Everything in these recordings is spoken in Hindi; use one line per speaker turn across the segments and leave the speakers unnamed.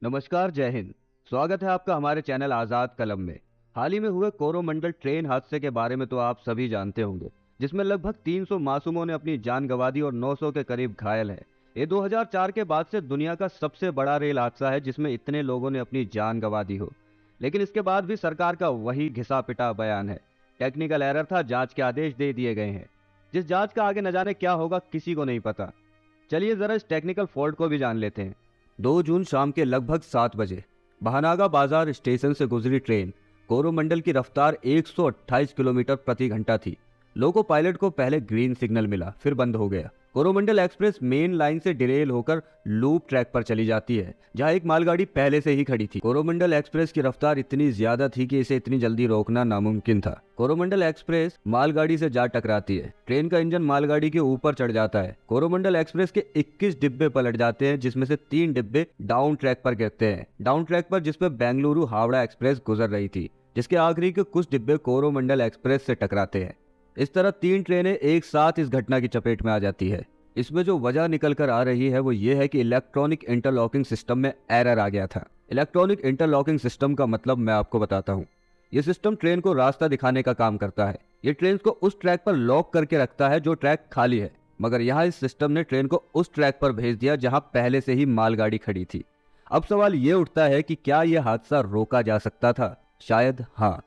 नमस्कार, जय हिंद। स्वागत है आपका हमारे चैनल आज़ाद कलम में। हाल ही में हुए कोरोमंडल ट्रेन हादसे के बारे में तो आप सभी जानते होंगे, जिसमें लगभग 300 मासूमों ने अपनी जान गंवा दी और 900 के करीब घायल हैं। ये 2004 के बाद से दुनिया का सबसे बड़ा रेल हादसा है जिसमें इतने लोगों ने अपनी जान गंवा दी हो। लेकिन इसके बाद भी सरकार का वही घिसा पिटा बयान है। टेक्निकल एरर था, जांच के आदेश दे दिए गए हैं। जिस जांच का आगे न जाने क्या होगा, किसी को नहीं पता। चलिए जरा इस टेक्निकल फॉल्ट को भी जान लेते हैं। 2 जून शाम के लगभग 7 बजे बहनागा बाजार स्टेशन से गुजरी ट्रेन कोरोमंडल की रफ्तार 128 किलोमीटर प्रति घंटा थी। लोको पायलट को पहले ग्रीन सिग्नल मिला, फिर बंद हो गया। कोरोमंडल एक्सप्रेस मेन लाइन से डिरेल होकर लूप ट्रैक पर चली जाती है, जहां एक मालगाड़ी पहले से ही खड़ी थी। कोरोमंडल एक्सप्रेस की रफ्तार इतनी ज्यादा थी कि इसे इतनी जल्दी रोकना नामुमकिन था। कोरोमंडल एक्सप्रेस मालगाड़ी से जा टकराती है। ट्रेन का इंजन मालगाड़ी के ऊपर चढ़ जाता है। कोरोमंडल एक्सप्रेस के 21 डिब्बे पलट जाते हैं, जिसमें से 3 डिब्बे डाउन ट्रैक पर गिरते हैं। डाउन ट्रैक पर जिसपे बेंगलुरु हावड़ा एक्सप्रेस गुजर रही थी, जिसके आखिरी के कुछ डिब्बे कोरोमंडल एक्सप्रेस से टकराते हैं। इस तरह 3 ट्रेनें एक साथ इस घटना की चपेट में आ जाती है। इसमें जो वजह निकल कर आ रही है वो ये है कि इलेक्ट्रॉनिक इंटरलॉकिंग सिस्टम में एरर आ गया था। इलेक्ट्रॉनिक इंटरलॉकिंग सिस्टम का मतलब मैं आपको बताता हूँ। ये सिस्टम ट्रेन को रास्ता दिखाने का काम करता है। ये ट्रेन को उस ट्रैक पर लॉक करके रखता है जो ट्रैक खाली है, मगर यहाँ इस सिस्टम ने ट्रेन को उस ट्रैक पर भेज दिया जहाँ पहले से ही मालगाड़ी खड़ी थी। अब सवाल ये उठता है कि क्या यह हादसा रोका जा सकता था? शायद हाँ।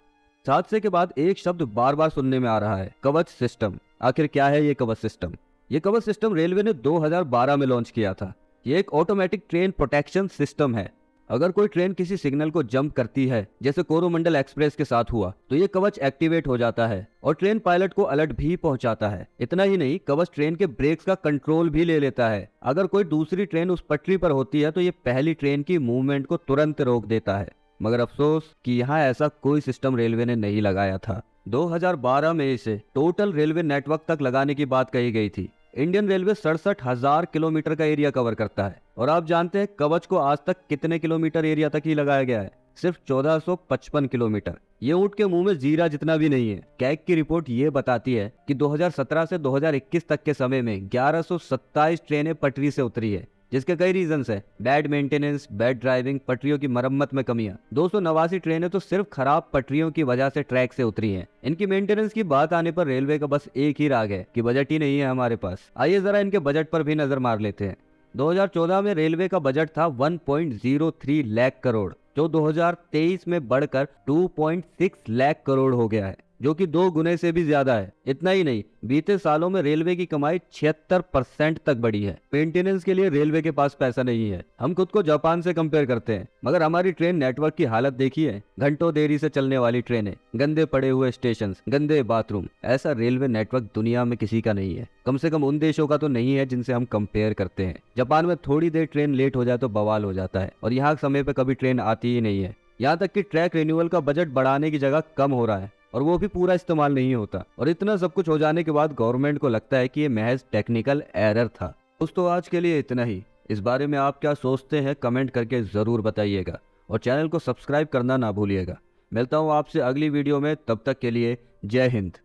इस हादसे के बाद एक शब्द बार बार सुनने में आ रहा है, कवच सिस्टम। आखिर क्या है ये कवच सिस्टम? ये कवच सिस्टम रेलवे ने 2012 में लॉन्च किया था। ये एक ऑटोमेटिक ट्रेन प्रोटेक्शन सिस्टम है। अगर कोई ट्रेन किसी सिग्नल को जंप करती है, जैसे कोरोमंडल एक्सप्रेस के साथ हुआ, तो ये कवच एक्टिवेट हो जाता है और ट्रेन पायलट को अलर्ट भी पहुंचाता है। इतना ही नहीं, कवच ट्रेन के ब्रेक्स का कंट्रोल भी ले लेता है। अगर कोई दूसरी ट्रेन उस पटरी पर होती है तो ये पहली ट्रेन की मूवमेंट को तुरंत रोक देता है। मगर अफसोस कि यहाँ ऐसा कोई सिस्टम रेलवे ने नहीं लगाया था। 2012 में इसे टोटल रेलवे नेटवर्क तक लगाने की बात कही गई थी। इंडियन रेलवे 67,000 किलोमीटर का एरिया कवर करता है, और आप जानते हैं कवच को आज तक कितने किलोमीटर एरिया तक ही लगाया गया है? सिर्फ 1455 किलोमीटर। ये ऊंट के मुंह में जीरा जितना भी नहीं है। कैग की रिपोर्ट ये बताती है कि 2017 से 2021 तक के समय में 1127 ट्रेनें पटरी से उतरी है, जिसके कई रीजंस है। बैड मेंटेनेंस, बैड ड्राइविंग, पटरियों की मरम्मत में कमियां। 289 ट्रेनें तो सिर्फ खराब पटरियों की वजह से ट्रैक से उतरी हैं। इनकी मेंटेनेंस की बात आने पर रेलवे का बस एक ही राग है कि बजट ही नहीं है हमारे पास। आइए जरा इनके बजट पर भी नजर मार लेते हैं। 2014 में रेलवे का बजट था 1.03 लाख करोड़, जो 2023 में बढ़कर 2.6 लाख करोड़ हो गया है, जो कि 2 गुने से भी ज्यादा है। इतना ही नहीं, बीते सालों में रेलवे की कमाई 76% तक बढ़ी है। मेंटेनेंस के लिए रेलवे के पास पैसा नहीं है। हम खुद को जापान से कंपेयर करते हैं, मगर हमारी ट्रेन नेटवर्क की हालत देखिए। घंटों देरी से चलने वाली ट्रेनें, गंदे पड़े हुए स्टेशन, गंदे बाथरूम। ऐसा रेलवे नेटवर्क दुनिया में किसी का नहीं है। कम से कम उन देशों का तो नहीं है जिनसे हम कंपेयर करते हैं। जापान में थोड़ी देर ट्रेन लेट हो जाए तो बवाल हो जाता है, और यहाँ समय पे कभी ट्रेन आती ही नहीं है। यहाँ तक कि ट्रैक रिन्यूअल का बजट बढ़ाने की जगह कम हो रहा है, और वो भी पूरा इस्तेमाल नहीं होता। और इतना सब कुछ हो जाने के बाद गवर्नमेंट को लगता है कि ये महज टेक्निकल एरर था। दोस्तों, आज के लिए इतना ही। इस बारे में आप क्या सोचते हैं कमेंट करके जरूर बताइएगा, और चैनल को सब्सक्राइब करना ना भूलिएगा। मिलता हूँ आपसे अगली वीडियो में, तब तक के लिए जय हिंद।